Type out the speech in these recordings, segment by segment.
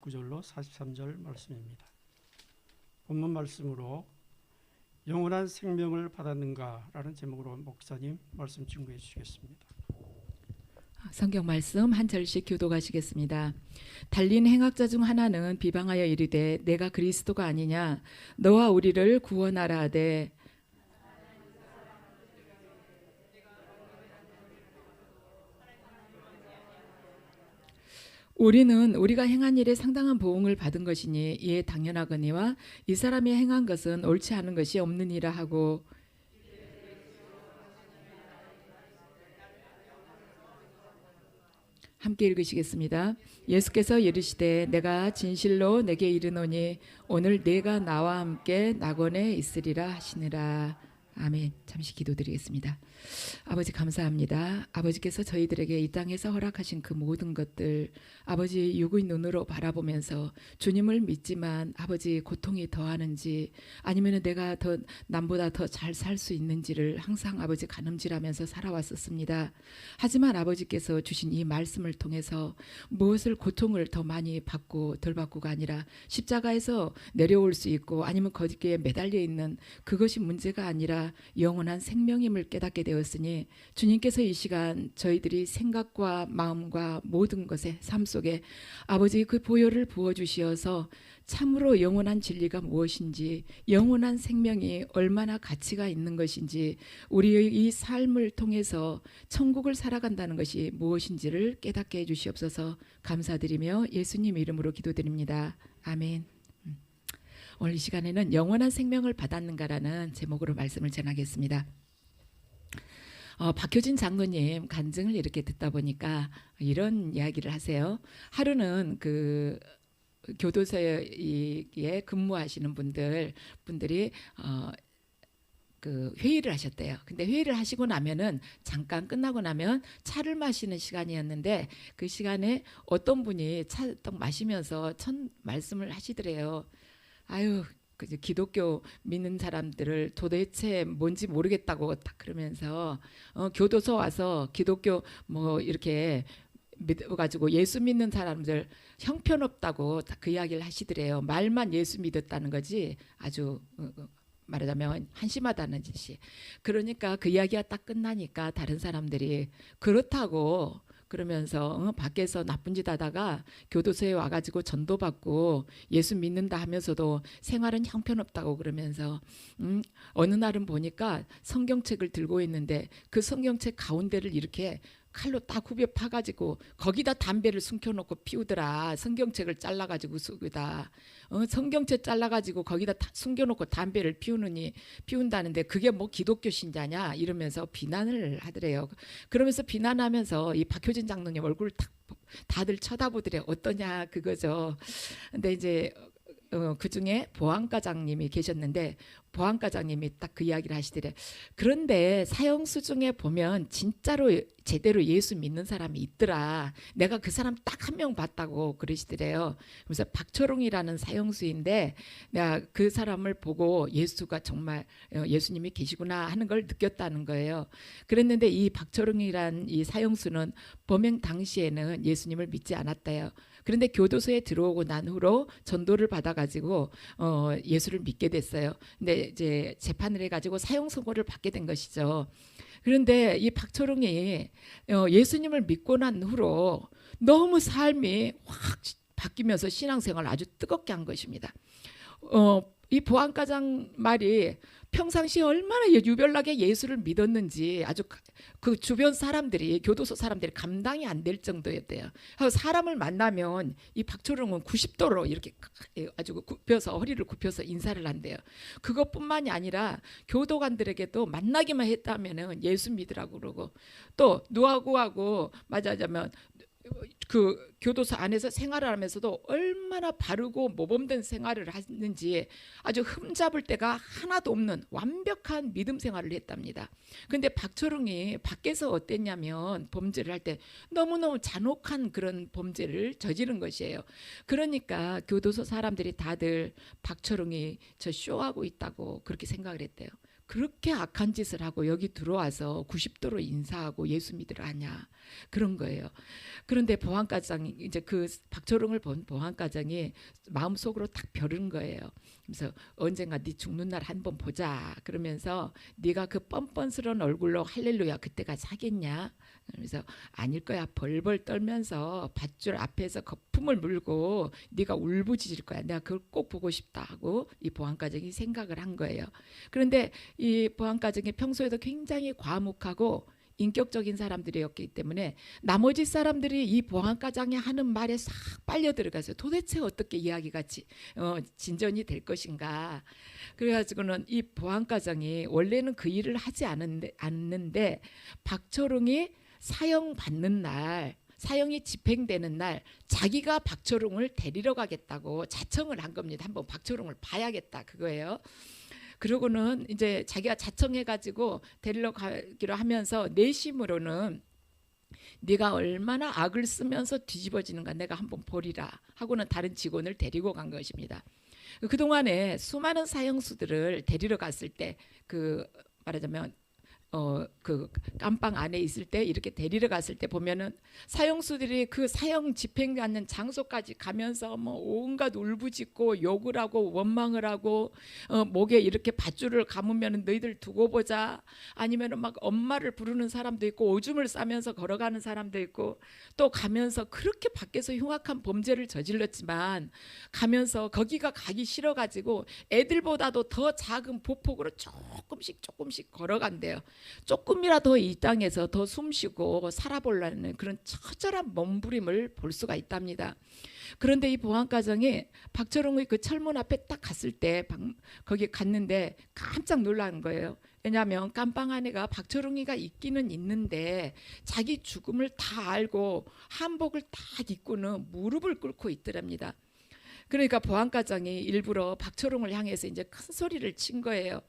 39절로 43절 말씀입니다. 본문 말씀으로 영원한 생명을 받았는가 라는 제목으로 목사님 말씀 증거해 주시겠습니다. 성경 말씀 한 절씩 교독하시겠습니다. 달린 행악자 중 하나는 비방하여 이르되 내가 그리스도가 아니냐 너와 우리를 구원하라 하되 우리는 우리가 행한 일에 상당한 보응을 받은 것이니 이에 당연하거니와 이 사람이 행한 것은 옳지 않은 것이 없느니라 하고 함께 읽으시겠습니다. 예수께서 이르시되 내가 진실로 내게 이르노니 오늘 네가 나와 함께 낙원에 있으리라 하시니라. 아멘. 잠시 기도드리겠습니다. 아버지 감사합니다. 아버지께서 저희들에게 이 땅에서 허락하신 그 모든 것들 아버지 육의 눈으로 바라보면서 주님을 믿지만 아버지 고통이 더하는지 아니면 내가 더 남보다 더 잘 살 수 있는지를 항상 아버지 가늠질하면서 살아왔었습니다. 하지만 아버지께서 주신 이 말씀을 통해서 무엇을 고통을 더 많이 받고 덜 받고가 아니라 십자가에서 내려올 수 있고 아니면 거기에 매달려 있는 그것이 문제가 아니라 영원한 생명임을 깨닫게 되었으니 주님께서 이 시간 저희들이 생각과 마음과 모든 것의 삶 속에 아버지 그 보혈을 부어주시어서 참으로 영원한 진리가 무엇인지 영원한 생명이 얼마나 가치가 있는 것인지 우리의 이 삶을 통해서 천국을 살아간다는 것이 무엇인지를 깨닫게 해주시옵소서. 감사드리며 예수님 이름으로 기도드립니다. 아멘. 오늘 이 시간에는 영원한 생명을 받았는가라는 제목으로 말씀을 전하겠습니다. 박효진 장로님 간증을 이렇게 듣다 보니까 이런 이야기를 하세요. 하루는 그 교도소에 근무하시는 분들이 그 회의를 하셨대요. 근데 회의를 하시고 나면은 잠깐 끝나고 나면 차를 마시는 시간이었는데 그 시간에 어떤 분이 차 딱 마시면서 첫 말씀을 하시더래요. 아유, 기독교 믿는 사람들을 도대체 뭔지 모르겠다고 딱 그러면서 교도소 와서 기독교 뭐 이렇게 믿어가지고 예수 믿는 사람들 형편없다고 그 이야기를 하시더래요. 말만 예수 믿었다는 거지 아주 말하자면 한심하다는 짓이. 그러니까 그 이야기가 딱 끝나니까 다른 사람들이 그렇다고 그러면서 밖에서 나쁜 짓 하다가 교도소에 와가지고 전도받고 예수 믿는다 하면서도 생활은 형편없다고 그러면서 어느 날은 보니까 성경책을 들고 있는데 그 성경책 가운데를 이렇게 칼로 딱 후벼 파가지고 거기다 담배를 숨겨놓고 피우더라. 성경책을 잘라가지고 속에다 성경책 잘라가지고 거기다 숨겨놓고 담배를 피운다는데 그게 뭐 기독교 신자냐 이러면서 비난을 하더래요. 그러면서 비난하면서 이 박효진 장로님 얼굴을 딱 다들 쳐다보더래요. 어떠냐 그거죠. 근데 이제 그 중에 보안과장님이 계셨는데 보안과장님이 딱 그 이야기를 하시더래. 그런데 사형수 중에 보면 진짜로 제대로 예수 믿는 사람이 있더라. 내가 그 사람 딱 한 명 봤다고 그러시더래요. 그래서 박철웅이라는 사형수인데 내가 그 사람을 보고 예수가 정말 예수님이 계시구나 하는 걸 느꼈다는 거예요. 그랬는데 이 박철웅이란 이 사형수는 범행 당시에는 예수님을 믿지 않았대요. 그런데 교도소에 들어오고 난 후로 전도를 받아가지고 예수를 믿게 됐어요. 근데 이제 재판을 해가지고 사형 선고를 받게 된 것이죠. 그런데 이 박철웅이 예수님을 믿고 난 후로 너무 삶이 확 바뀌면서 신앙생활을 아주 뜨겁게 한 것입니다. 이 보안과장 말이 평상시에 얼마나 유별나게 예수를 믿었는지 아주 그 주변 사람들이 교도소 사람들이 감당이 안 될 정도였대요. 사람을 만나면 이 박철웅은 90도로 이렇게 아주 굽혀서 허리를 굽혀서 인사를 한대요. 그것뿐만이 아니라 교도관들에게도 만나기만 했다면은 예수 믿으라고 그러고 또 누구하고 맞아자면 그 교도소 안에서 생활을 하면서도 얼마나 바르고 모범된 생활을 하는지 아주 흠잡을 데가 하나도 없는 완벽한 믿음 생활을 했답니다. 근데 박철웅이 밖에서 어땠냐면 범죄를 할 때 너무너무 잔혹한 그런 범죄를 저지른 것이에요. 그러니까 교도소 사람들이 다들 박철웅이 저 쇼하고 있다고 그렇게 생각을 했대요. 그렇게 악한 짓을 하고 여기 들어와서 90도로 인사하고 예수 믿으러 하냐 그런 거예요. 그런데 보안과장이 이제 그 박초롱을 본 보안과장이 마음속으로 딱 벼른 거예요. 그래서 언젠가 네 죽는 날 한번 보자 그러면서 네가 그 뻔뻔스러운 얼굴로 할렐루야 그때가 사겠냐 그러면서 아닐 거야 벌벌 떨면서 밧줄 앞에서 거품을 물고 네가 울부짖을 거야 내가 그걸 꼭 보고 싶다 하고 이 보안과장이 생각을 한 거예요. 그런데 이 보안과장이 평소에도 굉장히 과묵하고 인격적인 사람들이었기 때문에 나머지 사람들이 이 보안과장이 하는 말에 싹 빨려 들어가서 도대체 어떻게 이야기가 진전이 될 것인가. 그래가지고는 이 보안과장이 원래는 그 일을 하지 않는데 박초롱이 사형 받는 날 사형이 집행되는 날 자기가 박초롱을 데리러 가겠다고 자청을 한 겁니다. 한번 박초롱을 봐야겠다 그거예요. 그러고는 이제 자기가 자청해가지고 데리러 가기로 하면서 내심으로는 네가 얼마나 악을 쓰면서 뒤집어지는가 내가 한번 보리라 하고는 다른 직원을 데리고 간 것입니다. 그동안에 수많은 사형수들을 데리러 갔을 때 그 말하자면 그 깜빵 안에 있을 때 이렇게 데리러 갔을 때 보면은 사형수들이 그 사형 집행하는 장소까지 가면서 뭐 온갖 울부짖고 욕을 하고 원망을 하고 목에 이렇게 밧줄을 감으면은 너희들 두고 보자 아니면은 막 엄마를 부르는 사람도 있고 오줌을 싸면서 걸어가는 사람도 있고 또 가면서 그렇게 밖에서 흉악한 범죄를 저질렀지만 가면서 거기가 가기 싫어가지고 애들보다도 더 작은 보폭으로 조금씩 걸어간대요. 조금이라도 이 땅에서 더 숨쉬고 살아보려는 그런 처절한 몸부림을 볼 수가 있답니다. 그런데 이 보안과장이 박초롱의 그 철문 앞에 딱 갔을 때 거기 갔는데 깜짝 놀란 거예요. 왜냐하면 깜빵 안에가 박초롱이가 있기는 있는데 자기 죽음을 다 알고 한복을 딱 입고는 무릎을 꿇고 있더랍니다. 그러니까 보안과장이 일부러 박초롱을 향해서 이제 큰 소리를 친 거예요.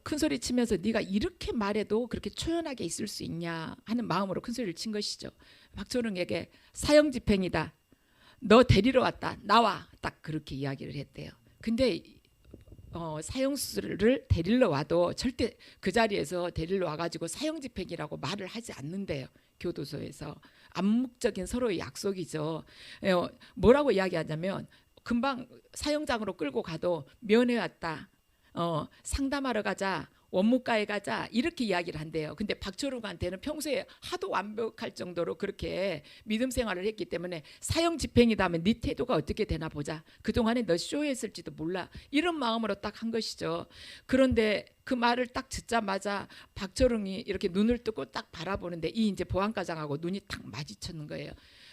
큰 소리 치면서 네가 이렇게 말해도 그렇게 초연하게 있을 수 있냐 하는 마음으로 큰 소리를 친 것이죠. 박초롱에게 사형 집행이다. 너 데리러 왔다. 나와. 딱 그렇게 이야기를 했대요. 근데 사형수를 데리러 와도 절대 그 자리에서 데리러 와가지고 사형 집행이라고 말을 하지 않는데요. 교도소에서 암묵적인 서로의 약속이죠. 뭐라고 이야기하냐면 금방 사형장으로 끌고 가도 면회 왔다. 상담하러 가자. 원무과에 가자 이렇게 이야기를 한대요. 근데 박초롱한테는 평소에 하도 완벽할 정도로 그렇게 믿음 생활을 했기 때문에 사형 집행이다 하면 네 태도가 어떻게 되나 보자. 그동안에 너 쇼했을지도 몰라. 이런 마음으로 딱 한 것이죠. 그런데 그 말을 딱 듣자마자 박초롱이 이렇게 눈을 뜨고 딱 바라보는데 이 이제 보안과장하고 눈이 딱 마주쳤는 거예요.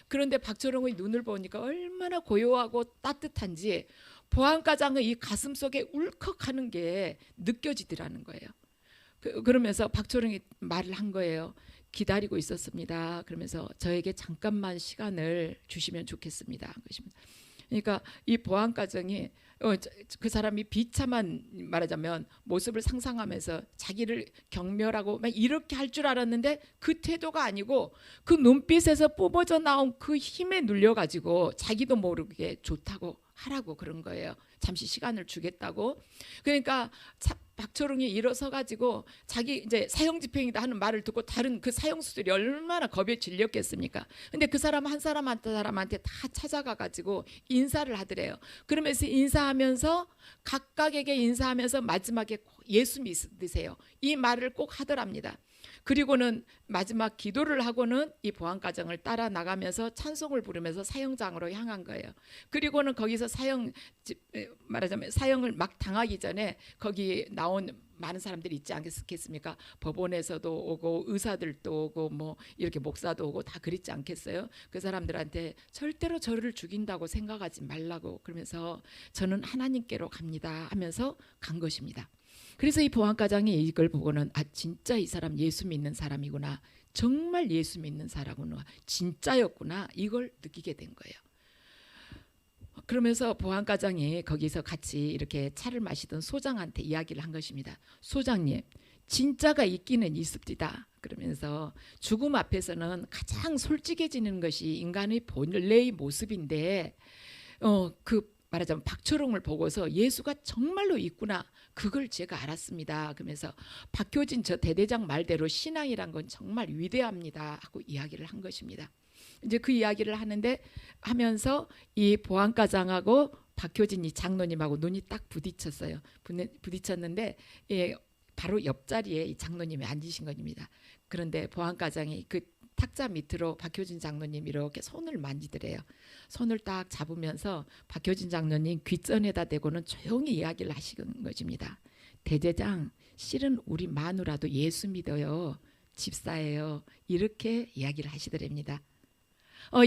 그런데 박초롱의 눈을 보니까 얼마나 고요하고 따뜻한지 보안과장의 이 가슴 속에 울컥하는 게 느껴지더라는 거예요. 그러면서 박초롱이 말을 한 거예요. 기다리고 있었습니다. 그러면서 저에게 잠깐만 시간을 주시면 좋겠습니다. 그러니까 이 보안과장이 그 사람이 비참한 말하자면 모습을 상상하면서 자기를 경멸하고 막 이렇게 할 줄 알았는데 그 태도가 아니고 그 눈빛에서 뿜어져 나온 그 힘에 눌려가지고 자기도 모르게 좋다고 하라고 그런 거예요. 잠시 시간을 주겠다고. 그러니까 박초롱이 일어서 가지고 자기 이제 사형 집행이다 하는 말을 듣고 다른 그 사형수들이 얼마나 겁에 질렸겠습니까? 근데 그 사람 한 사람한테 다 찾아가 가지고 인사를 하더래요. 그러면서 인사하면서 각각에게 인사하면서 마지막에 예수 믿으세요. 이 말을 꼭 하더랍니다. 그리고는 마지막 기도를 하고는 이 보안과정을 따라 나가면서 찬송을 부르면서 사형장으로 향한 거예요. 그리고는 거기서 말하자면 사형을 막 당하기 전에 거기 나온 많은 사람들이 있지 않겠습니까? 법원에서도 오고 의사들도 오고 뭐 이렇게 목사도 오고 다 그랬지 않겠어요? 그 사람들한테 절대로 저를 죽인다고 생각하지 말라고 그러면서 저는 하나님께로 갑니다 하면서 간 것입니다. 그래서 이 보안과장이 이걸 보고는 아 진짜 이 사람 예수 믿는 사람이구나. 정말 예수 믿는 사람이구나. 진짜였구나. 이걸 느끼게 된 거예요. 그러면서 보안과장이 거기서 같이 이렇게 차를 마시던 소장한테 이야기를 한 것입니다. 소장님, 진짜가 있기는 있습니다. 그러면서 죽음 앞에서는 가장 솔직해지는 것이 인간의 본래의 모습인데 그 말하자면 박초롱을 보고서 예수가 정말로 있구나, 그걸 제가 알았습니다. 그러면서 박효진 저 대대장 말대로 신앙이란 건 정말 위대합니다 하고 이야기를 한 것입니다. 이제 그 이야기를 하면서 이 보안과장하고 박효진 이 장로님하고 눈이 딱 부딪혔어요. 부딪혔는데 바로 옆자리에 이 장로님이 앉으신 겁니다. 그런데 보안과장이 그 탁자 밑으로 박효진 장로님 이렇게 손을 만지더래요. 손을 딱 잡으면서 박효진 장로님 귓전에다 대고는 조용히 이야기를 하시는 것입니다. 대대장, 실은 우리 마누라도 예수 믿어요. 집사예요. 이렇게 이야기를 하시더랍니다.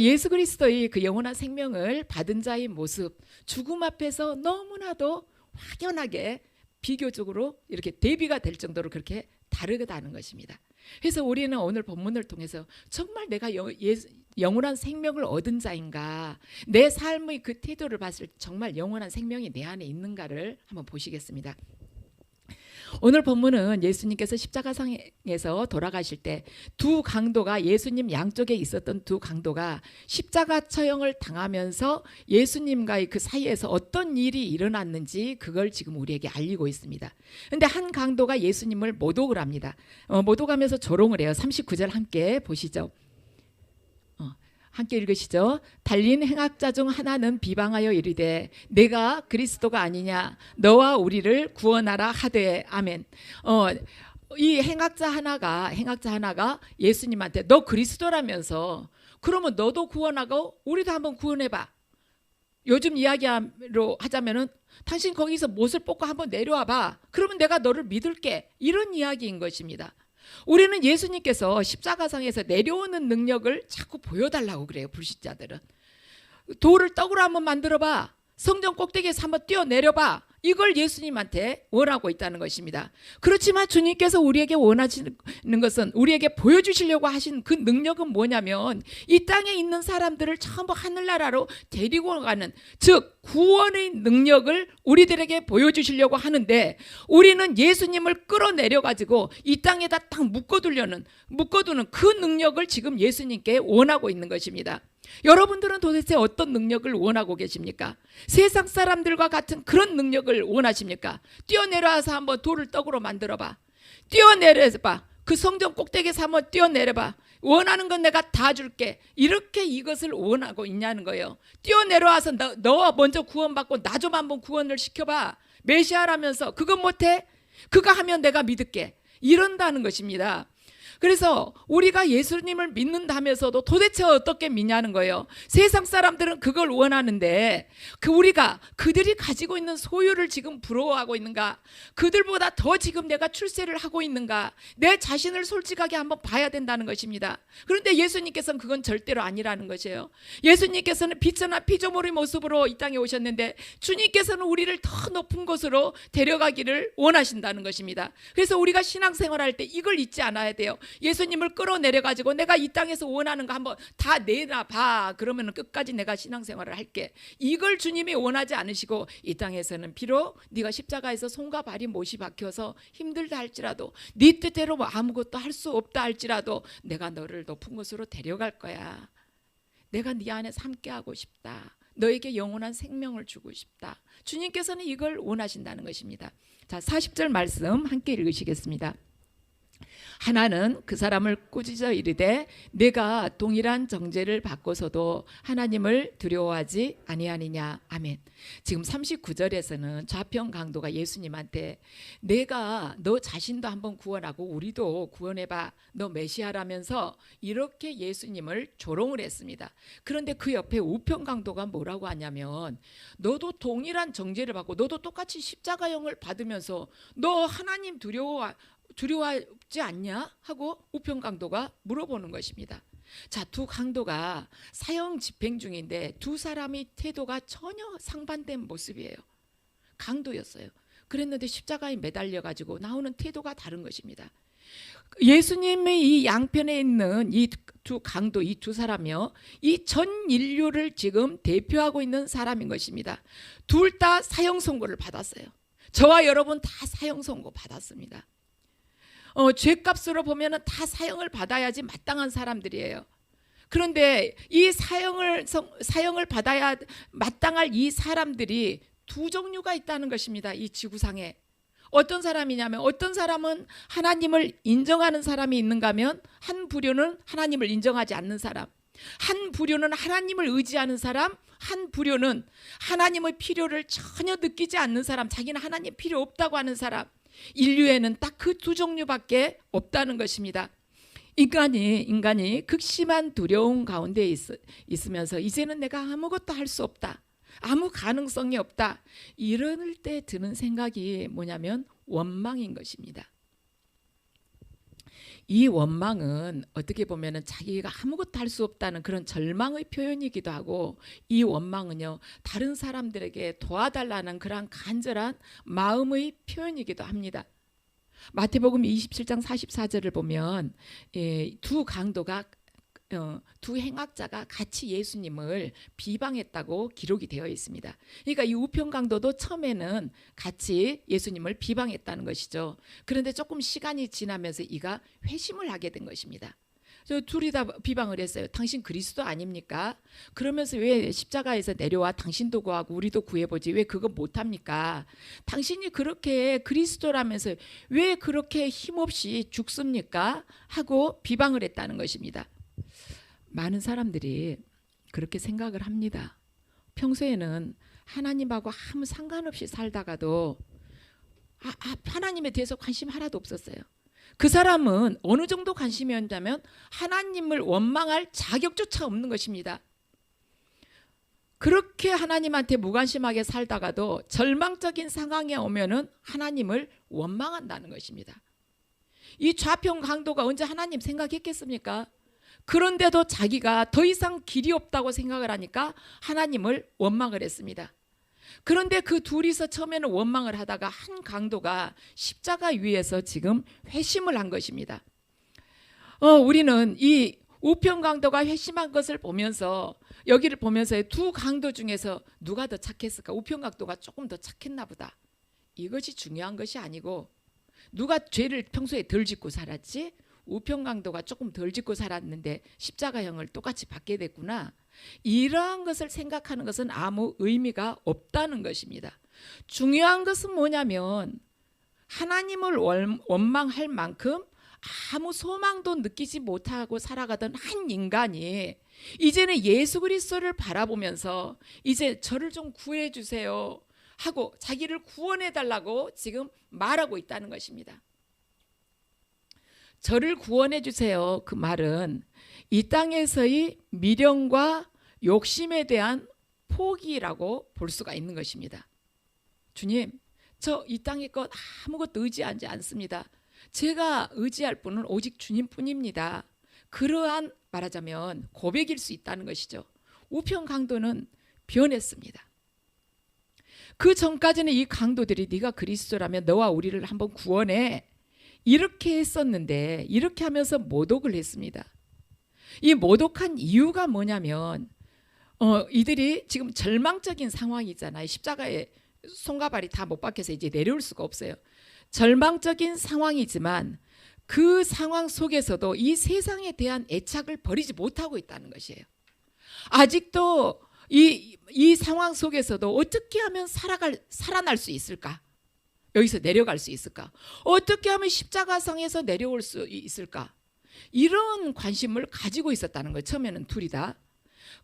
예수 그리스도의 그 영원한 생명을 받은 자의 모습, 죽음 앞에서 너무나도 확연하게 비교적으로 이렇게 대비가 될 정도로 그렇게 다르다는 것입니다. 그래서 우리는 오늘 본문을 통해서 정말 내가 영원한 생명을 얻은 자인가, 내 삶의 그 태도를 봤을 때 정말 영원한 생명이 내 안에 있는가를 한번 보시겠습니다. 오늘 본문은 예수님께서 십자가상에서 돌아가실 때 두 강도가, 예수님 양쪽에 있었던 두 강도가 십자가 처형을 당하면서 예수님과의 그 사이에서 어떤 일이 일어났는지 그걸 지금 우리에게 알리고 있습니다. 그런데 한 강도가 예수님을 모독을 합니다. 모독하면서 조롱을 해요. 39절 함께 보시죠. 함께 읽으시죠. 달린 행악자 중 하나는 비방하여 이르되 내가 그리스도가 아니냐, 너와 우리를 구원하라 하되. 아멘. 이 행악자 하나가 예수님한테 너 그리스도라면서 그러면 너도 구원하고 우리도 한번 구원해봐. 요즘 이야기로 하자면은 당신 거기서 못을 뽑고 한번 내려와봐. 그러면 내가 너를 믿을게. 이런 이야기인 것입니다. 우리는 예수님께서 십자가상에서 내려오는 능력을 자꾸 보여달라고 그래요. 불신자들은 돌을 떡으로 한번 만들어봐, 성전 꼭대기에서 한번 뛰어내려봐, 이걸 예수님한테 원하고 있다는 것입니다. 그렇지만 주님께서 우리에게 원하시는 것은, 우리에게 보여주시려고 하신 그 능력은 뭐냐면 이 땅에 있는 사람들을 전부 하늘나라로 데리고 가는, 즉 구원의 능력을 우리들에게 보여주시려고 하는데, 우리는 예수님을 끌어내려 가지고 이 땅에다 딱 묶어두는 그 능력을 지금 예수님께 원하고 있는 것입니다. 여러분들은 도대체 어떤 능력을 원하고 계십니까? 세상 사람들과 같은 그런 능력을 원하십니까? 뛰어내려와서 한번 돌을 떡으로 만들어봐. 뛰어내려봐. 그 성전 꼭대기에서 한번 뛰어내려봐. 원하는 건 내가 다 줄게. 이렇게 이것을 원하고 있냐는 거예요. 뛰어내려와서 너 먼저 구원받고 나 좀 한번 구원을 시켜봐. 메시아라면서 그거 못해? 그거 하면 내가 믿을게. 이런다는 것입니다. 그래서 우리가 예수님을 믿는다면서도 도대체 어떻게 믿냐는 거예요. 세상 사람들은 그걸 원하는데 우리가 그들이 가지고 있는 소유를 지금 부러워하고 있는가? 그들보다 더 지금 내가 출세를 하고 있는가? 내 자신을 솔직하게 한번 봐야 된다는 것입니다. 그런데 예수님께서는 그건 절대로 아니라는 것이에요. 예수님께서는 빛이나 피조물의 모습으로 이 땅에 오셨는데 주님께서는 우리를 더 높은 곳으로 데려가기를 원하신다는 것입니다. 그래서 우리가 신앙생활할 때 이걸 잊지 않아야 돼요. 예수님을 끌어내려 가지고 내가 이 땅에서 원하는 거 한번 다 내놔봐. 그러면 끝까지 내가 신앙생활을 할게. 이걸 주님이 원하지 않으시고, 이 땅에서는 비록 네가 십자가에서 손과 발이 못이 박혀서 힘들다 할지라도, 네 뜻대로 아무것도 할 수 없다 할지라도 내가 너를 높은 곳으로 데려갈 거야. 내가 네 안에서 함께하고 싶다. 너에게 영원한 생명을 주고 싶다. 주님께서는 이걸 원하신다는 것입니다. 자, 40절 말씀 함께 읽으시겠습니다. 하나는 그 사람을 꾸짖어 이르되 내가 동일한 정죄를 받고서도 하나님을 두려워하지 아니하느냐. 아멘. 지금 39절에서는 좌편 강도가 예수님한테 내가 너 자신도 한번 구원하고 우리도 구원해봐, 너 메시아라면서 이렇게 예수님을 조롱을 했습니다. 그런데 그 옆에 우편 강도가 뭐라고 하냐면 너도 동일한 정죄를 받고 너도 똑같이 십자가형을 받으면서 너 하나님 두려워하지 않냐? 하고 우편 강도가 물어보는 것입니다. 자, 두 강도가 사형 집행 중인데 두 사람의 태도가 전혀 상반된 모습이에요. 강도였어요. 그랬는데 십자가에 매달려 가지고 나오는 태도가 다른 것입니다. 예수님의 이 양편에 있는 이 두 강도, 이 두 사람이요, 이 전 인류를 지금 대표하고 있는 사람인 것입니다. 둘 다 사형 선고를 받았어요. 저와 여러분 다 사형 선고 받았습니다. 죄값으로 보면은 다 사형을 받아야지 마땅한 사람들이에요. 그런데 이 사형을 받아야 마땅할 이 사람들이 두 종류가 있다는 것입니다. 이 지구상에. 어떤 사람이냐면, 어떤 사람은 하나님을 인정하는 사람이 있는가 하면 한 부류는 하나님을 인정하지 않는 사람, 한 부류는 하나님을 의지하는 사람, 한 부류는 하나님의 필요를 전혀 느끼지 않는 사람, 자기는 하나님 필요 없다고 하는 사람. 인류에는 딱 그 두 종류밖에 없다는 것입니다. 인간이 극심한 두려움 가운데 있으면서 이제는 내가 아무것도 할 수 없다, 아무 가능성이 없다, 이럴 때 드는 생각이 뭐냐면 원망인 것입니다. 이 원망은 어떻게 보면 자기가 아무것도 할 수 없다는 그런 절망의 표현이기도 하고, 이 원망은요 다른 사람들에게 도와달라는 그런 간절한 마음의 표현이기도 합니다. 마태복음 27장 44절을 보면 두 강도가 두 행악자가 같이 예수님을 비방했다고 기록이 되어 있습니다. 그러니까 이 우편 강도도 처음에는 같이 예수님을 비방했다는 것이죠. 그런데 조금 시간이 지나면서 이가 회심을 하게 된 것입니다. 저 둘이 다 비방을 했어요. 당신 그리스도 아닙니까? 그러면서 왜 십자가에서 내려와 당신도 구하고 우리도 구해보지 왜 그거 못합니까? 당신이 그렇게 그리스도라면서 왜 그렇게 힘없이 죽습니까? 하고 비방을 했다는 것입니다. 많은 사람들이 그렇게 생각을 합니다. 평소에는 하나님하고 아무 상관없이 살다가도 하나님에 대해서 관심 하나도 없었어요. 그 사람은 어느 정도 관심이었냐면 하나님을 원망할 자격조차 없는 것입니다. 그렇게 하나님한테 무관심하게 살다가도 절망적인 상황에 오면은 하나님을 원망한다는 것입니다. 이 좌편 강도가 언제 하나님 생각했겠습니까? 그런데도 자기가 더 이상 길이 없다고 생각을 하니까 하나님을 원망을 했습니다. 그런데 그 둘이서 처음에는 원망을 하다가 한 강도가 십자가 위에서 지금 회심을 한 것입니다. 우리는 이 우편 강도가 회심한 것을 보면서, 여기를 보면서 두 강도 중에서 누가 더 착했을까? 우편 강도가 조금 더 착했나 보다, 이것이 중요한 것이 아니고, 누가 죄를 평소에 덜 짓고 살았지? 우편 강도가 조금 덜 짓고 살았는데 십자가형을 똑같이 받게 됐구나, 이러한 것을 생각하는 것은 아무 의미가 없다는 것입니다. 중요한 것은 뭐냐면 하나님을 원망할 만큼 아무 소망도 느끼지 못하고 살아가던 한 인간이 이제는 예수 그리스도를 바라보면서 이제 저를 좀 구해 주세요 하고 자기를 구원해 달라고 지금 말하고 있다는 것입니다. 저를 구원해 주세요, 그 말은 이 땅에서의 미련과 욕심에 대한 포기라고 볼 수가 있는 것입니다. 주님, 저 이 땅의 것 아무것도 의지하지 않습니다. 제가 의지할 분은 오직 주님뿐입니다. 그러한 말하자면 고백일 수 있다는 것이죠. 우편 강도는 변했습니다. 그 전까지는 이 강도들이 네가 그리스도라면 너와 우리를 한번 구원해, 이렇게 했었는데 이렇게 하면서 모독을 했습니다. 이 모독한 이유가 뭐냐면 이들이 지금 절망적인 상황이잖아요. 십자가에 손과 발이 다 못 박혀서 이제 내려올 수가 없어요. 절망적인 상황이지만 그 상황 속에서도 이 세상에 대한 애착을 버리지 못하고 있다는 것이에요. 아직도 이 상황 속에서도 어떻게 하면 살아날 수 있을까? 여기서 내려갈 수 있을까? 어떻게 하면 십자가상에서 내려올 수 있을까? 이런 관심을 가지고 있었다는 거예요. 처음에는 둘이 다.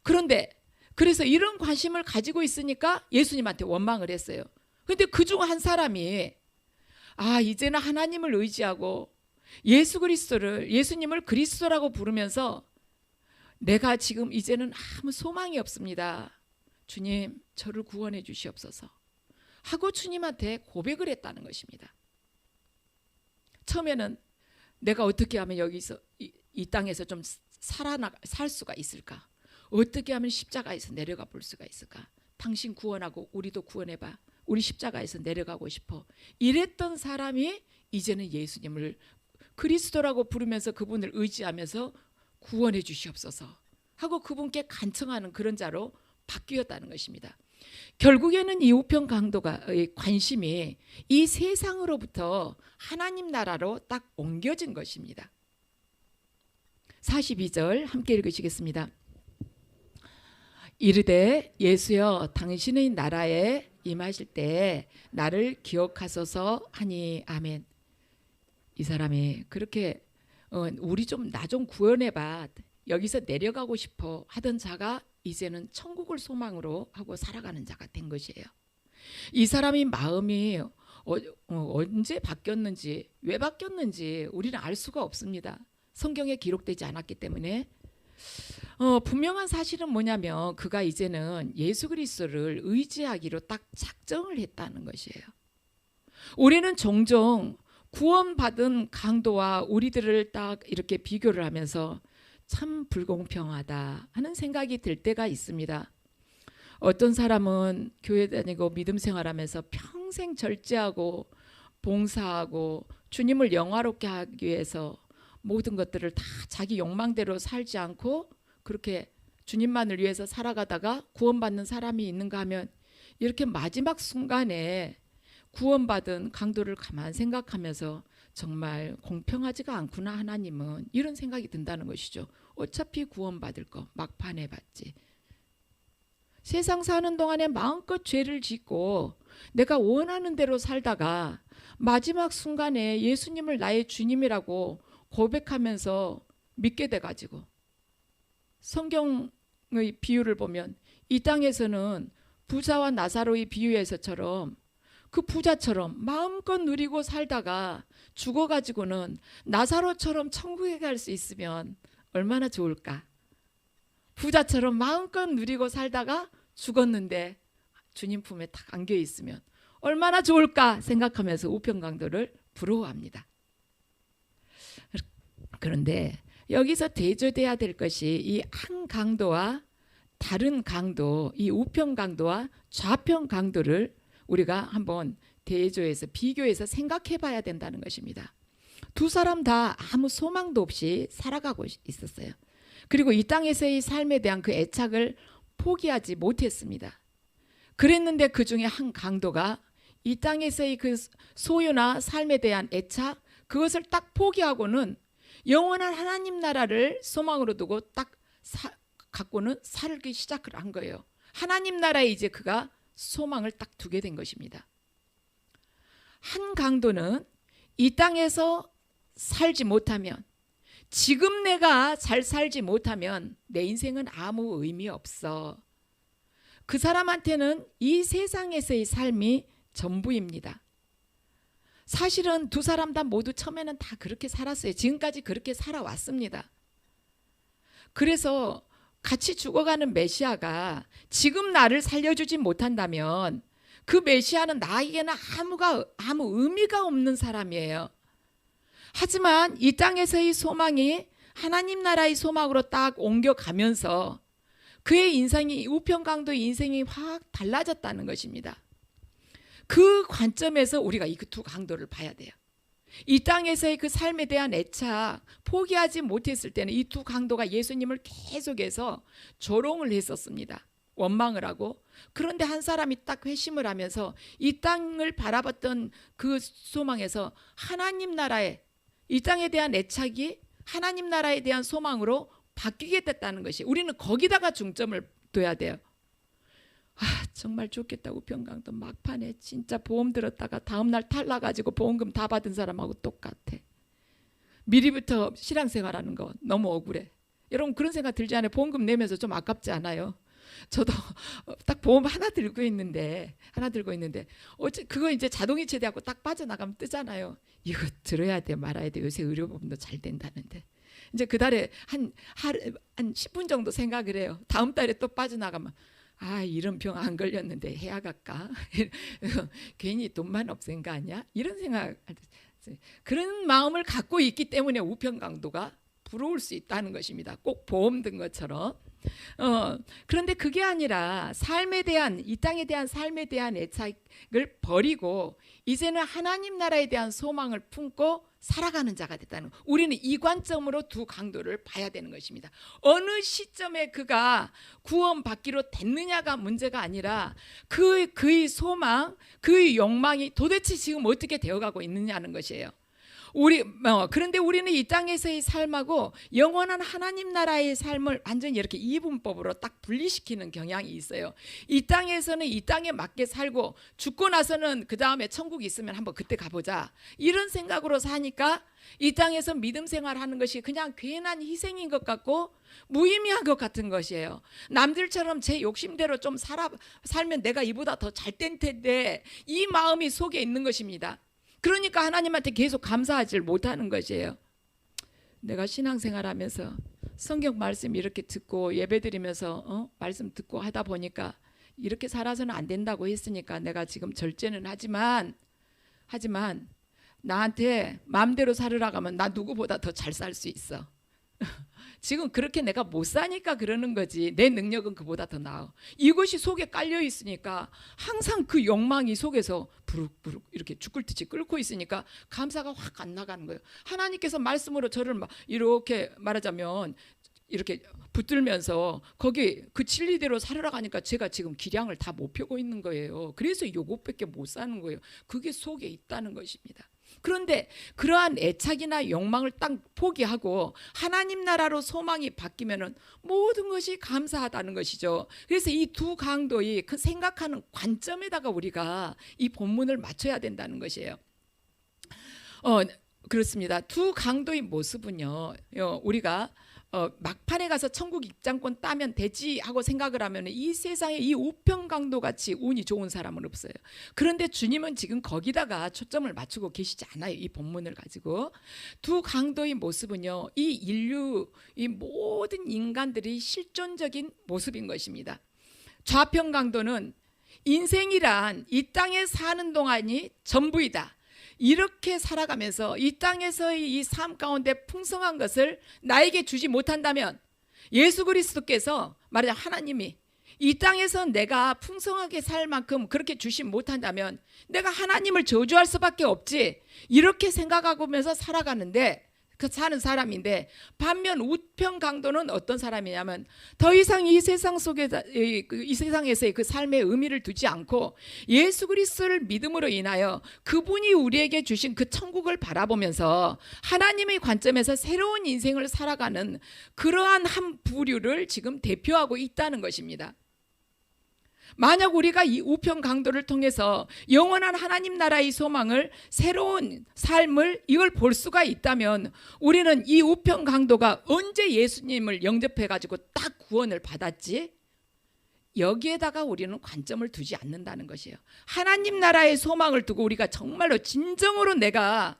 그런데 그래서 이런 관심을 가지고 있으니까 예수님한테 원망을 했어요. 그런데 그중 한 사람이 이제는 하나님을 의지하고 예수님을 그리스도라고 부르면서 내가 지금 이제는 아무 소망이 없습니다. 주님, 저를 구원해 주시옵소서 하고 주님한테 고백을 했다는 것입니다. 처음에는 내가 어떻게 하면 여기서 이 땅에서 좀 살 수가 있을까? 어떻게 하면 십자가에서 내려가 볼 수가 있을까? 당신 구원하고 우리도 구원해봐. 우리 십자가에서 내려가고 싶어. 이랬던 사람이 이제는 예수님을 그리스도라고 부르면서 그분을 의지하면서 구원해 주시옵소서 하고 그분께 간청하는 그런 자로 바뀌었다는 것입니다. 결국에는 이 우편 강도의 관심이 이 세상으로부터 하나님 나라로 딱 옮겨진 것입니다. 42절 함께 읽으시겠습니다. 이르되 예수여 당신의 나라에 임하실 때에 나를 기억하소서 하니 아멘. 이 사람이 그렇게 우리 좀 나 좀 구원해봐, 여기서 내려가고 싶어 하던 자가 이제는 천국을 소망으로 하고 살아가는 자가 된 것이에요. 이 사람이 마음이 언제 바뀌었는지, 왜 바뀌었는지 우리는 알 수가 없습니다. 성경에 기록되지 않았기 때문에. 분명한 사실은 뭐냐면 그가 이제는 예수 그리스도를 의지하기로 딱 작정을 했다는 것이에요. 우리는 종종 구원받은 강도와 우리들을 딱 이렇게 비교를 하면서 참 불공평하다 하는 생각이 들 때가 있습니다. 어떤 사람은 교회 다니고 믿음 생활하면서 평생 절제하고 봉사하고 주님을 영화롭게 하기 위해서 모든 것들을 다 자기 욕망대로 살지 않고 그렇게 주님만을 위해서 살아가다가 구원받는 사람이 있는가 하면, 이렇게 마지막 순간에 구원받은 강도를 가만 생각하면서 정말 공평하지가 않구나 하나님은, 이런 생각이 든다는 것이죠. 어차피 구원받을 거 막판에 받지. 세상 사는 동안에 마음껏 죄를 짓고 내가 원하는 대로 살다가 마지막 순간에 예수님을 나의 주님이라고 고백하면서 믿게 돼가지고, 성경의 비유를 보면 이 땅에서는 부자와 나사로의 비유에서처럼 그 부자처럼 마음껏 누리고 살다가 죽어가지고는 나사로처럼 천국에 갈 수 있으면 얼마나 좋을까. 부자처럼 마음껏 누리고 살다가 죽었는데 주님 품에 딱 안겨 있으면 얼마나 좋을까 생각하면서 우편강도를 부러워합니다. 그런데 여기서 대조돼야 될 것이 이 한 강도와 다른 강도, 이 우편 강도와 좌편 강도를 우리가 한번 대조해서 비교해서 생각해 봐야 된다는 것입니다. 두 사람 다 아무 소망도 없이 살아가고 있었어요. 그리고 이 땅에서의 삶에 대한 그 애착을 포기하지 못했습니다. 그랬는데 그 중에 한 강도가 이 땅에서의 그 소유나 삶에 대한 애착, 그것을 딱 포기하고는 영원한 하나님 나라를 소망으로 두고 딱 갖고는 살기 시작을 한 거예요. 하나님 나라에 이제 그가 소망을 딱 두게 된 것입니다. 한 강도는 이 땅에서 살지 못하면, 지금 내가 잘 살지 못하면 내 인생은 아무 의미 없어. 그 사람한테는 이 세상에서의 삶이 전부입니다. 사실은 두 사람 다 모두 처음에는 다 그렇게 살았어요. 지금까지 그렇게 살아왔습니다. 그래서 같이 죽어가는 메시아가 지금 나를 살려주지 못한다면 그 메시아는 나에게는 아무 의미가 없는 사람이에요. 하지만 이 땅에서의 소망이 하나님 나라의 소망으로 딱 옮겨가면서 그의 인생이, 우편강도의 인생이 확 달라졌다는 것입니다. 그 관점에서 우리가 이 두 강도를 봐야 돼요. 이 땅에서의 그 삶에 대한 애착 포기하지 못했을 때는 이 두 강도가 예수님을 계속해서 조롱을 했었습니다. 원망을 하고. 그런데 한 사람이 딱 회심을 하면서 이 땅을 바라봤던 그 소망에서 하나님 나라에, 이 땅에 대한 애착이 하나님 나라에 대한 소망으로 바뀌게 됐다는 것이, 우리는 거기다가 중점을 둬야 돼요. 정말 좋겠다. 우편강도 막판에 진짜 보험 들었다가 다음날 탈락가지고 보험금 다 받은 사람하고 똑같아. 미리부터 신앙생활하는 거 너무 억울해. 여러분 그런 생각 들지 않아요? 보험금 내면서 좀 아깝지 않아요? 저도 딱 보험 하나 들고 있는데 어째 그거 이제 자동이체 돼갖고 딱 빠져나가면 뜨잖아요. 이거 들어야 돼 말아야 돼. 요새 의료보험도 잘 된다는데. 이제 그 달에 한 10분 정도 생각을 해요. 다음 달에 또 빠져나가면 이런 병 안 걸렸는데 해야 갈까? 괜히 돈만 없앤 거 아니야? 이런 생각, 그런 마음을 갖고 있기 때문에 우편강도가 부러울 수 있다는 것입니다. 꼭 보험 든 것처럼. 그런데 그게 아니라 삶에 대한, 이 땅에 대한 삶에 대한 애착을 버리고 이제는 하나님 나라에 대한 소망을 품고 살아가는 자가 됐다는 것. 우리는 이 관점으로 두 강도를 봐야 되는 것입니다. 어느 시점에 그가 구원받기로 됐느냐가 문제가 아니라 그의 소망, 그의 욕망이 도대체 지금 어떻게 되어가고 있느냐는 것이에요. 그런데 우리는 이 땅에서의 삶하고 영원한 하나님 나라의 삶을 완전히 이렇게 이분법으로 딱 분리시키는 경향이 있어요. 이 땅에서는 이 땅에 맞게 살고 죽고 나서는 그 다음에 천국이 있으면 한번 그때 가보자, 이런 생각으로 사니까 이 땅에서 믿음 생활하는 것이 그냥 괜한 희생인 것 같고 무의미한 것 같은 것이에요. 남들처럼 제 욕심대로 좀 살면 내가 이보다 더 잘 된 텐데, 이 마음이 속에 있는 것입니다. 그러니까 하나님한테 계속 감사하지 못하는 것이에요. 내가 신앙생활하면서 성경 말씀 이렇게 듣고 예배드리면서 말씀 듣고 하다 보니까 이렇게 살아서는 안 된다고 했으니까 내가 지금 절제는 하지만 나한테 마음대로 살으라고 하면 나 누구보다 더 잘 살 수 있어. 지금 그렇게 내가 못 사니까 그러는 거지, 내 능력은 그보다 더 나아. 이것이 속에 깔려 있으니까 항상 그 욕망이 속에서 부룩부룩 이렇게 죽을 듯이 끓고 있으니까 감사가 확 안 나가는 거예요. 하나님께서 말씀으로 저를 이렇게 말하자면 이렇게 붙들면서 거기 그 진리대로 살으라고 하니까 제가 지금 기량을 다 못 펴고 있는 거예요. 그래서 요것밖에 못 사는 거예요. 그게 속에 있다는 것입니다. 그런데 그러한 애착이나 욕망을 딱 포기하고 하나님 나라로 소망이 바뀌면은 모든 것이 감사하다는 것이죠. 그래서 이 두 강도의 그 생각하는 관점에다가 우리가 이 본문을 맞춰야 된다는 것이에요. 그렇습니다. 두 강도의 모습은요, 우리가 막판에 가서 천국 입장권 따면 되지 하고 생각을 하면 이 세상에 이 우편강도 같이 운이 좋은 사람은 없어요. 그런데 주님은 지금 거기다가 초점을 맞추고 계시지 않아요. 이 본문을 가지고 두 강도의 모습은요, 이 인류, 이 모든 인간들이 실존적인 모습인 것입니다. 좌편 강도는 인생이란 이 땅에 사는 동안이 전부이다, 이렇게 살아가면서 이 땅에서의 이 삶 가운데 풍성한 것을 나에게 주지 못한다면, 예수 그리스도께서 말하자 하나님이 이 땅에서 내가 풍성하게 살 만큼 그렇게 주시 못한다면 내가 하나님을 저주할 수밖에 없지, 이렇게 생각하면서 살아가는데 그 사는 사람인데, 반면 우편 강도는 어떤 사람이냐면 더 이상 이 세상 속에 이 세상에서의 그 삶의 의미를 두지 않고 예수 그리스도를 믿음으로 인하여 그분이 우리에게 주신 그 천국을 바라보면서 하나님의 관점에서 새로운 인생을 살아가는 그러한 한 부류를 지금 대표하고 있다는 것입니다. 만약 우리가 이 우편 강도를 통해서 영원한 하나님 나라의 소망을, 새로운 삶을 이걸 볼 수가 있다면 우리는 이 우편 강도가 언제 예수님을 영접해 가지고 딱 구원을 받았지? 여기에다가 우리는 관점을 두지 않는다는 것이에요. 하나님 나라의 소망을 두고 우리가 정말로 진정으로 내가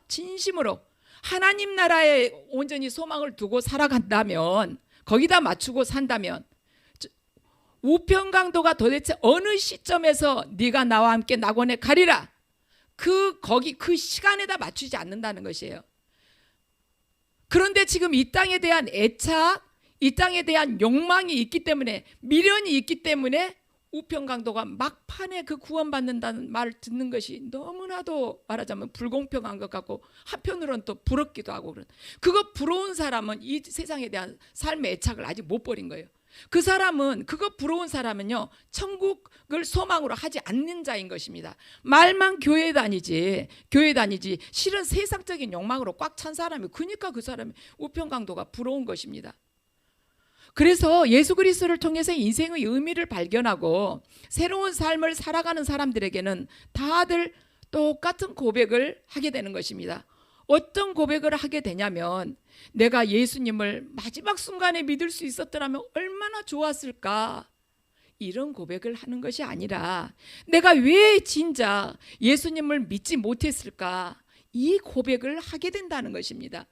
진심으로 하나님 나라에 온전히 소망을 두고 살아간다면, 거기다 맞추고 산다면, 우편 강도가 도대체 어느 시점에서 네가 나와 함께 낙원에 가리라, 그 시간에다 맞추지 않는다는 것이에요. 그런데 지금 이 땅에 대한 애착, 이 땅에 대한 욕망이 있기 때문에, 미련이 있기 때문에 우편 강도가 막판에 그 구원받는다는 말을 듣는 것이 너무나도 말하자면 불공평한 것 같고, 한편으로는 또 부럽기도 하고, 그거 부러운 사람은 이 세상에 대한 삶의 애착을 아직 못 버린 거예요. 그 사람은, 그거 부러운 사람은요, 천국을 소망으로 하지 않는 자인 것입니다. 말만 교회 다니지 실은 세상적인 욕망으로 꽉 찬 사람이, 그러니까 그 사람이 우편 강도가 부러운 것입니다. 그래서 예수 그리스도를 통해서 인생의 의미를 발견하고 새로운 삶을 살아가는 사람들에게는 다들 똑같은 고백을 하게 되는 것입니다. 어떤 고백을 하게 되냐면, 내가 예수님을 마지막 순간에 믿을 수 있었더라면 얼마나 좋았을까, 이런 고백을 하는 것이 아니라 내가 왜 진짜 예수님을 믿지 못했을까, 이 고백을 하게 된다는 것입니다.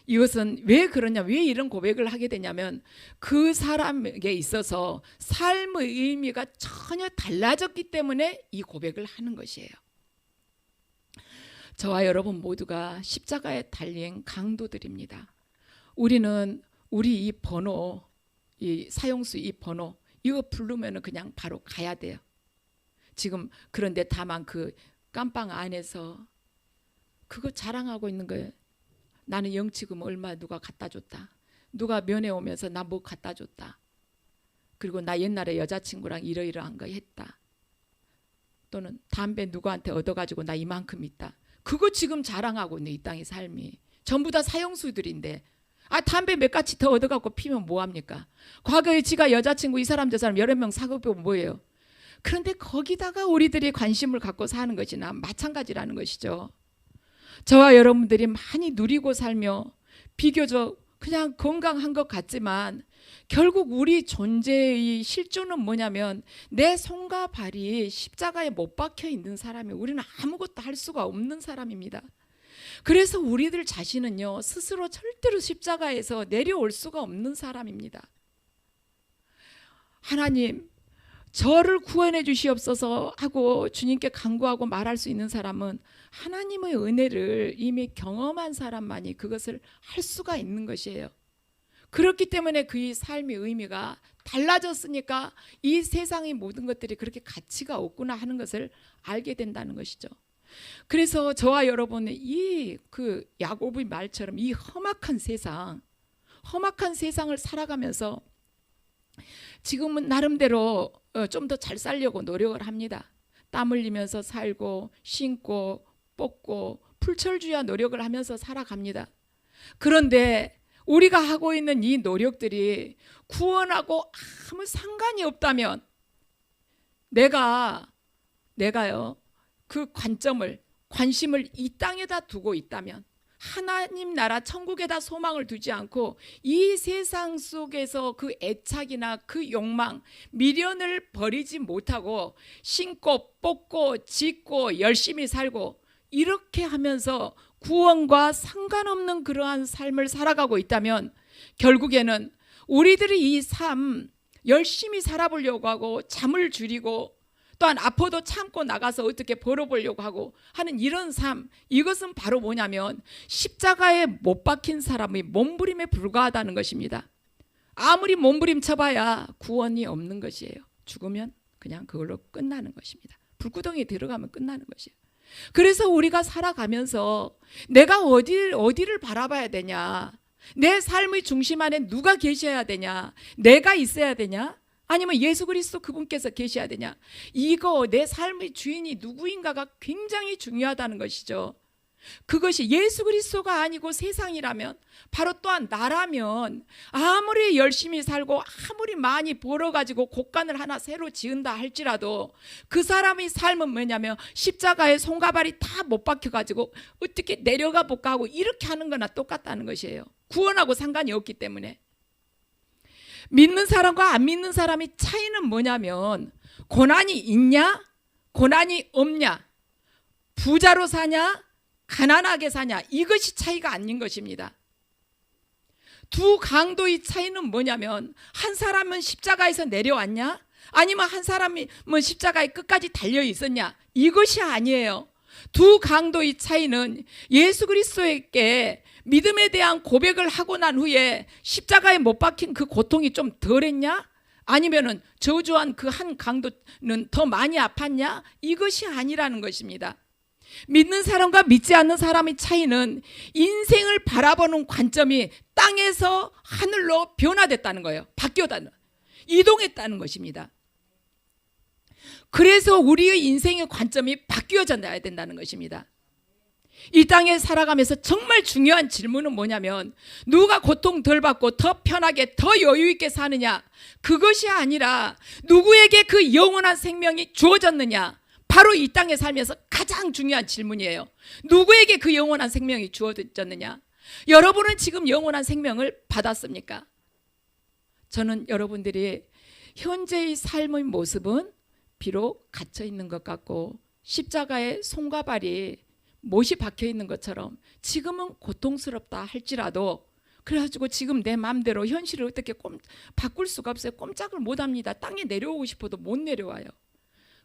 이것은 왜 그러냐, 왜 이런 고백을 하게 되냐면 그 사람에게 있어서 삶의 의미가 전혀 달라졌기 때문에 이 고백을 하는 것이에요. 저와 여러분 모두가 십자가에 달린 강도들입니다. 우리는 우리 이 번호, 이 사용수 이 번호, 이거 부르면 그냥 바로 가야 돼요. 지금 그런데 다만 그 깜빵 안에서 그거 자랑하고 있는 거예요. 나는 영치금 얼마 누가 갖다 줬다, 누가 면회 오면서 나 뭐 갖다 줬다, 그리고 나 옛날에 여자친구랑 이러이러한 거 했다, 또는 담배 누구한테 얻어가지고 나 이만큼 있다. 그거 지금 자랑하고 있네. 이 땅의 삶이 전부 다 사형수들인데, 담배 몇 가지 더 얻어갖고 피면 뭐합니까? 과거에 지가 여자친구 이 사람 저 사람 여러 명 사귀어보면 뭐예요? 그런데 거기다가 우리들이 관심을 갖고 사는 것이나 마찬가지라는 것이죠. 저와 여러분들이 많이 누리고 살며 비교적 그냥 건강한 것 같지만 결국 우리 존재의 실존은 뭐냐면 내 손과 발이 십자가에 못 박혀 있는 사람이 우리는 아무것도 할 수가 없는 사람입니다. 그래서 우리들 자신은요 스스로 절대로 십자가에서 내려올 수가 없는 사람입니다. 하나님 저를 구원해 주시옵소서 하고 주님께 간구하고 말할 수 있는 사람은 하나님의 은혜를 이미 경험한 사람만이 그것을 할 수가 있는 것이에요. 그렇기 때문에 그의 삶의 의미가 달라졌으니까 이 세상의 모든 것들이 그렇게 가치가 없구나 하는 것을 알게 된다는 것이죠. 그래서 저와 여러분은 이 야곱의 말처럼 이 험악한 세상을 살아가면서 지금은 나름대로 좀 더 잘 살려고 노력을 합니다. 땀 흘리면서 살고 신고 뽑고 풀철주야 노력을 하면서 살아갑니다. 그런데 우리가 하고 있는 이 노력들이 구원하고 아무 상관이 없다면 내가요 그 관심을 이 땅에다 두고 있다면, 하나님 나라 천국에다 소망을 두지 않고 이 세상 속에서 그 애착이나 그 욕망, 미련을 버리지 못하고 신고 뽑고 짓고 열심히 살고 이렇게 하면서 구원과 상관없는 그러한 삶을 살아가고 있다면 결국에는 우리들이 이 삶 열심히 살아보려고 하고 잠을 줄이고 또한 아파도 참고 나가서 어떻게 벌어보려고 하고 하는 이런 삶, 이것은 바로 뭐냐면 십자가에 못 박힌 사람의 몸부림에 불과하다는 것입니다. 아무리 몸부림 쳐봐야 구원이 없는 것이에요. 죽으면 그냥 그걸로 끝나는 것입니다. 불구덩이에 들어가면 끝나는 것이에요. 그래서 우리가 살아가면서 내가 어디를 바라봐야 되냐, 내 삶의 중심 안에 누가 계셔야 되냐, 내가 있어야 되냐, 아니면 예수 그리스도 그분께서 계셔야 되냐, 이거 내 삶의 주인이 누구인가가 굉장히 중요하다는 것이죠. 그것이 예수 그리스도가 아니고 세상이라면, 바로 또한 나라면 아무리 열심히 살고 아무리 많이 벌어가지고 곳간을 하나 새로 지은다 할지라도 그 사람의 삶은 뭐냐면 십자가에 손과 발이 다 못 박혀가지고 어떻게 내려가 볼까 하고 이렇게 하는 거나 똑같다는 것이에요. 구원하고 상관이 없기 때문에. 믿는 사람과 안 믿는 사람의 차이는 뭐냐면 고난이 있냐 고난이 없냐, 부자로 사냐 가난하게 사냐, 이것이 차이가 아닌 것입니다. 두 강도의 차이는 뭐냐면 한 사람은 십자가에서 내려왔냐, 아니면 한 사람이 십자가에 끝까지 달려 있었냐, 이것이 아니에요. 두 강도의 차이는 예수 그리스도에게 믿음에 대한 고백을 하고 난 후에 십자가에 못 박힌 그 고통이 좀 덜했냐, 아니면은 저주한 그 한 강도는 더 많이 아팠냐, 이것이 아니라는 것입니다. 믿는 사람과 믿지 않는 사람의 차이는 인생을 바라보는 관점이 땅에서 하늘로 변화됐다는 거예요. 바뀌었다는, 이동했다는 것입니다. 그래서 우리의 인생의 관점이 바뀌어져야 된다는 것입니다. 이 땅에 살아가면서 정말 중요한 질문은 뭐냐면 누가 고통 덜 받고 더 편하게 더 여유 있게 사느냐, 그것이 아니라 누구에게 그 영원한 생명이 주어졌느냐, 바로 이 땅에 살면서 가장 중요한 질문이에요. 누구에게 그 영원한 생명이 주어졌느냐. 여러분은 지금 영원한 생명을 받았습니까? 저는 여러분들이 현재의 삶의 모습은 비록 갇혀 있는 것 같고 십자가에 손과 발이 못이 박혀 있는 것처럼 지금은 고통스럽다 할지라도, 그래가지고 지금 내 마음대로 현실을 어떻게 바꿀 수가 없어요. 꼼짝을 못합니다. 땅에 내려오고 싶어도 못 내려와요.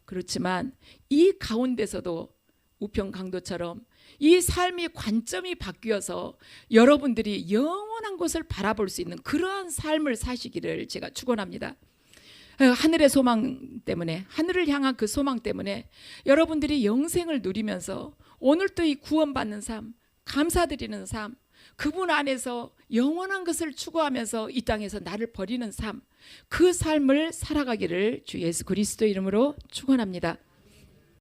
그렇지만 이 가운데서도 우편 강도처럼 이 삶의 관점이 바뀌어서 여러분들이 영원한 것을 바라볼 수 있는 그러한 삶을 사시기를 제가 축원합니다. 하늘의 소망 때문에, 하늘을 향한 그 소망 때문에 여러분들이 영생을 누리면서 오늘도 이 구원받는 삶, 감사드리는 삶, 그분 안에서 영원한 것을 추구하면서 이 땅에서 나를 버리는 삶, 그 삶을 살아가기를 주 예수 그리스도 이름으로 축원합니다.